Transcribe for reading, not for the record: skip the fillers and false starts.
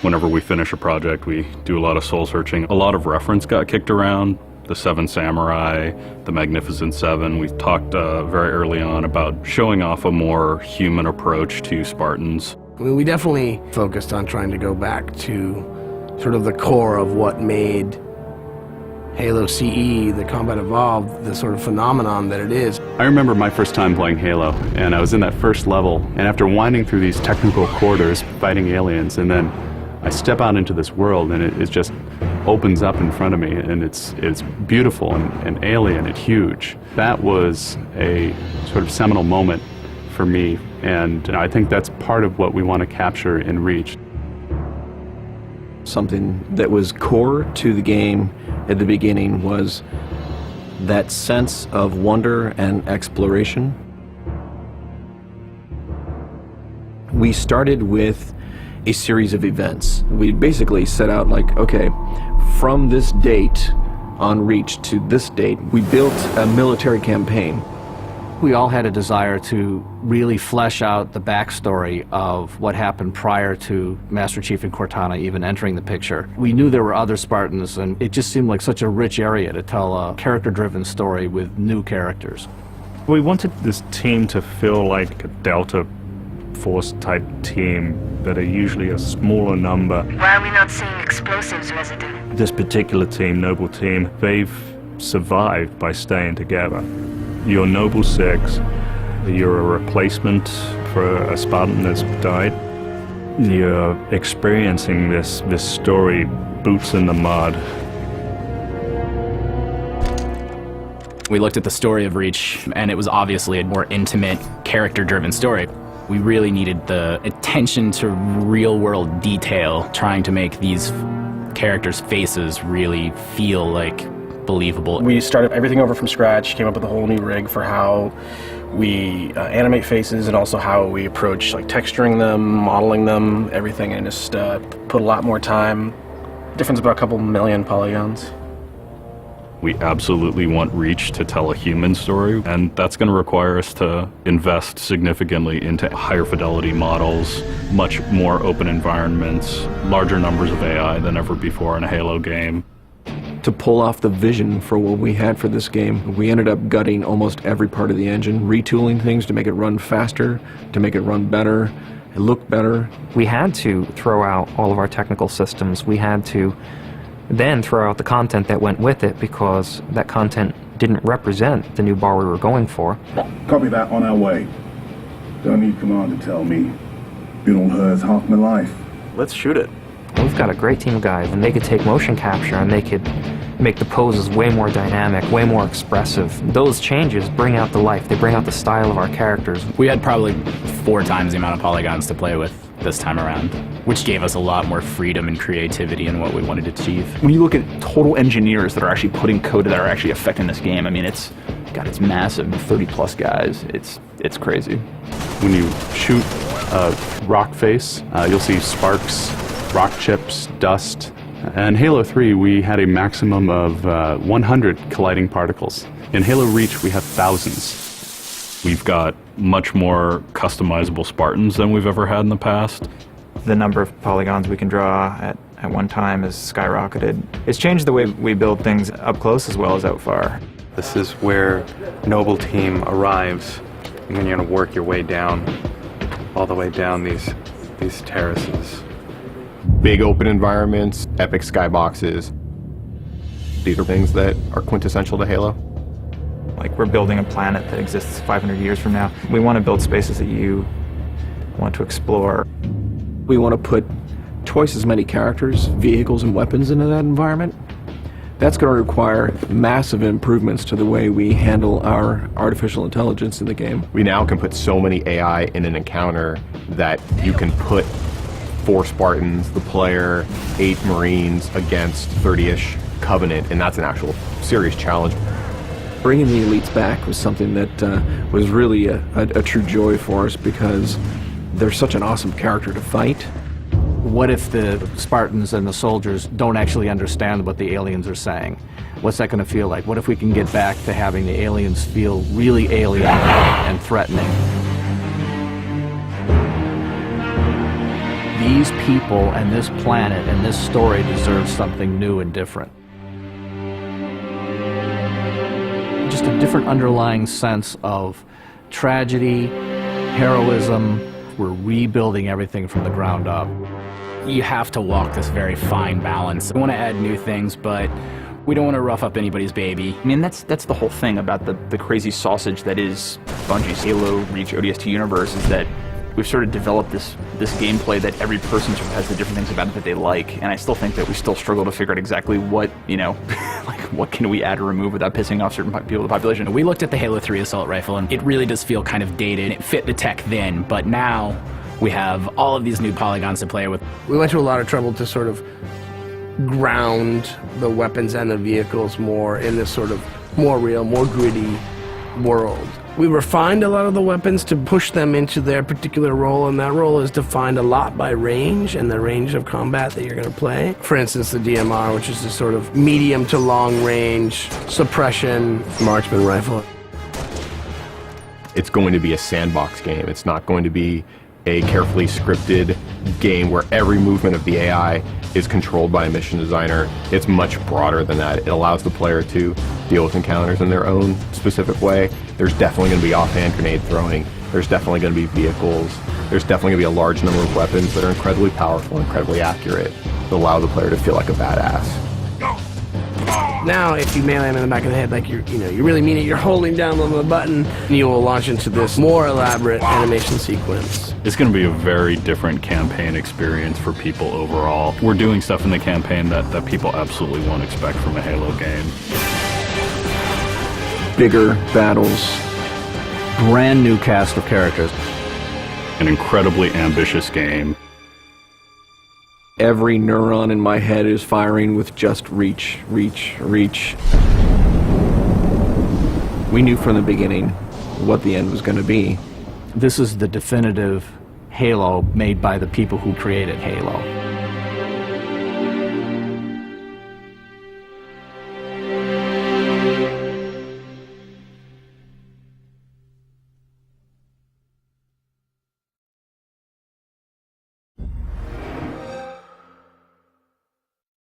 Whenever we finish a project, we do a lot of soul searching. A lot of reference got kicked around. The Seven Samurai, the Magnificent Seven. We talked very early on about showing off a more human approach to Spartans. We definitely focused on trying to go back to sort of the core of what made Halo CE, the Combat Evolved, the sort of phenomenon that it is. I remember my first time playing Halo, and I was in that first level, and after winding through these technical corridors, fighting aliens, and then I step out into this world, and it just opens up in front of me, and it's beautiful and alien and huge. That was a sort of seminal moment for me, and I think that's part of what we want to capture in Reach. Something that was core to the game at the beginning was that sense of wonder and exploration. We started with a series of events. We basically set out like, okay, from this date on Reach to this date, we built a military campaign. We all had a desire to really flesh out the backstory of what happened prior to Master Chief and Cortana even entering the picture. We knew there were other Spartans, and it just seemed like such a rich area to tell a character-driven story with new characters. We wanted this team to feel like a Delta Force type team that are usually a smaller number. Why are we not seeing explosives residue? This particular team, Noble Team, they've survived by staying together. You're Noble Six, you're a replacement for a Spartan that's died. You're experiencing this story, boots in the mud. We looked at the story of Reach, and it was obviously a more intimate, character-driven story. We really needed the attention to real-world detail, trying to make these characters' faces really feel like believable. We started everything over from scratch, came up with a whole new rig for how we animate faces and also how we approach like texturing them, modeling them, everything, and just put a lot more time. Difference about a couple million polygons. We absolutely want Reach to tell a human story, and that's going to require us to invest significantly into higher fidelity models, much more open environments, larger numbers of AI than ever before in a Halo game. To pull off the vision for what we had for this game, we ended up gutting almost every part of the engine, retooling things to make it run faster, to make it run better, it looked better. We had to throw out all of our technical systems. We had to then throw out the content that went with it because that content didn't represent the new bar we were going for. Copy that, on our way. Don't need command to tell me. Been on hers half my life. Let's shoot it. We've got a great team of guys, and they could take motion capture and they could make the poses way more dynamic, way more expressive. Those changes bring out the life, they bring out the style of our characters. We had probably 4 times the amount of polygons to play with this time around, which gave us a lot more freedom and creativity in what we wanted to achieve. When you look at total engineers that are actually putting code that are actually affecting this game, I mean, it's massive, 30+ guys. It's crazy. When you shoot a rock face, you'll see sparks, rock chips, dust. In Halo 3, we had a maximum of 100 colliding particles. In Halo Reach, we have thousands. We've got much more customizable Spartans than we've ever had in the past. The number of polygons we can draw at one time has skyrocketed. It's changed the way we build things up close as well as out far. This is where Noble Team arrives, and then you're going to work your way down, all the way down these terraces. Big open environments, epic skyboxes. These are things that are quintessential to Halo. Like, we're building a planet that exists 500 years from now. We want to build spaces that you want to explore. We want to put twice as many characters, vehicles, and weapons into that environment. That's going to require massive improvements to the way we handle our artificial intelligence in the game. We now can put so many AI in an encounter that you can put 4 Spartans, the player, 8 Marines against 30-ish Covenant, and that's an actual serious challenge. Bringing the elites back was something that was really a true joy for us because they're such an awesome character to fight. What if the Spartans and the soldiers don't actually understand what the aliens are saying? What's that going to feel like? What if we can get back to having the aliens feel really alien and threatening? these people and this planet and this story deserve something new and different. Just a different underlying sense of tragedy, heroism. We're rebuilding everything from the ground up. You have to walk this very fine balance. We want to add new things, but we don't want to rough up anybody's baby. I mean, that's the whole thing about the crazy sausage that is Bungie's Halo Reach ODST universe, is that we've sort of developed this gameplay that every person sort of has the different things about it that they like, and I still think that we still struggle to figure out exactly what, you know, like what can we add or remove without pissing off certain people of the population. We looked at the Halo 3 assault rifle, and it really does feel kind of dated. It fit the tech then, but now we have all of these new polygons to play with. We went to a lot of trouble to sort of ground the weapons and the vehicles more in this sort of more real, more gritty world. We refined a lot of the weapons to push them into their particular role, and that role is defined a lot by range and the range of combat that you're going to play. For instance, the DMR, which is this sort of medium to long range suppression marksman rifle. It's going to be a sandbox game. It's not going to be a carefully scripted game where every movement of the AI is controlled by a mission designer. It's much broader than that. It allows the player to deal with encounters in their own specific way. There's definitely going to be offhand grenade throwing. There's definitely going to be vehicles. There's definitely going to be a large number of weapons that are incredibly powerful, incredibly accurate, that allow the player to feel like a badass. Now, if you melee him in the back of the head, like you really mean it, you're holding down on the button, and you will launch into this more elaborate animation sequence. It's going to be a very different campaign experience for people overall. We're doing stuff in the campaign that people absolutely won't expect from a Halo game. Bigger battles, brand new cast of characters. An incredibly ambitious game. Every neuron in my head is firing with just reach, reach, reach. We knew from the beginning what the end was going to be. This is the definitive Halo made by the people who created Halo.